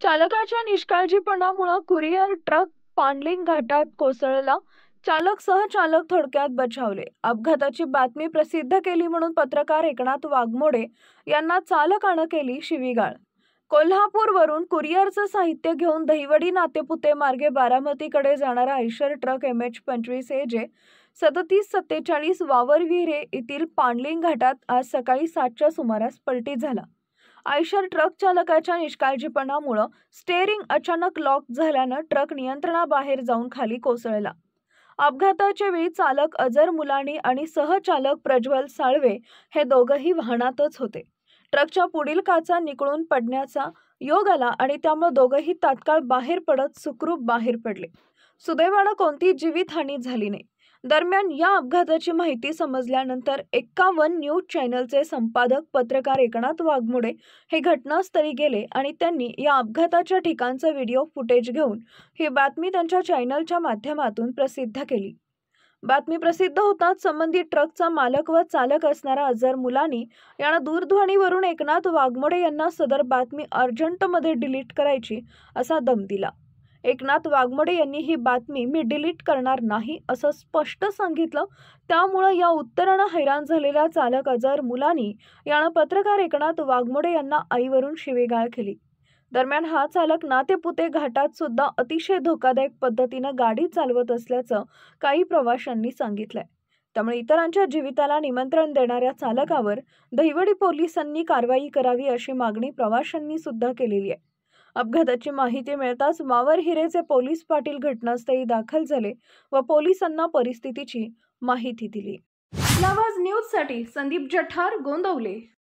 चालकाच्या निष्काळजीपणामुळे courier truck पाणलिंग घाटात कोसळला. चालक सहचालक थोडक्यात बचावले. अपघाताची बातमी प्रसिद्ध केली म्हणून पत्रकार एकनाथ वाघमोडे यांना चालकानं केली शिवीगाळ. कोल्हापूरवरून कुरिअरचं साहित्य घेऊन दहिवडी नातेपुते मार्गे बारामतीकडे जाणारा आयशर ट्रक MH25 AJ 3747 वावरविहिरे येथील पाणलिंग घाटात आज सकाळी 7च्या सुमारास पलटी झाला. आयशर ट्रक चालकाच्या निष्काळजीपणामुळे स्टेअरिंग अचानक लॉक झाल्यानं ट्रक नियंत्रणाबाहेर जाऊन खाली कोसळला. अपघाताच्या वेळी चालक अजर मुलानी आणि सहचालक प्रज्वल साळवे हे दोघंही वाहनातच होते. ट्रकच्या पुढील काचा निखळून पडण्याचा योग आला आणि त्यामुळे दोघंही तात्काळ बाहेर पडत सुखरूप बाहेर पडले. सुदैवानं कोणतीही जीवितहानी झाली नाही. दरम्यान या अपघाताची माहिती समजल्यानंतर 51 न्यूज चॅनलचे संपादक पत्रकार एकनाथ वाघमोडे हे घटनास्थळी गेले आणि त्यांनी या अपघाताच्या ठिकाणचं व्हिडिओ फुटेज घेऊन ही बातमी त्यांच्या चॅनलच्या माध्यमातून प्रसिद्ध केली. बातमी प्रसिद्ध होताच संबंधित ट्रकचा मालक व चालक असणारा अजर मुलानी यानं दूरध्वनीवरून एकनाथ वाघमोडे यांना सदर बातमी अर्जंटमध्ये डिलीट करायची असा दम दिला. एकनाथ वाघमोडे यांनी ही बातमी मी डिलीट करणार नाही असं स्पष्ट सांगितलं. त्यामुळे या उत्तरानं हैराण झालेला चालक अजर मुलानी यानं पत्रकार एकनाथ वाघमोडे यांना आईवरून शिवीगाळ केली. दरम्यान हा चालक नातेपुते घाटात सुद्धा अतिशय धोकादायक पद्धतीनं गाडी चालवत असल्याचं काही प्रवाशांनी सांगितलंय. त्यामुळे इतरांच्या जीविताला निमंत्रण देणाऱ्या चालकावर दहिवडी पोलिसांनी कारवाई करावी अशी मागणी प्रवाशांनी सुद्धा केलेली आहे. अपघाताची माहिती मिळताच वावरहिरेचे पोलीस पाटील घटनास्थळी दाखल झाले व पोलिसांना परिस्थितीची माहिती दिली. आवाज न्यूजसाठी संदीप जठार, गोंदवले.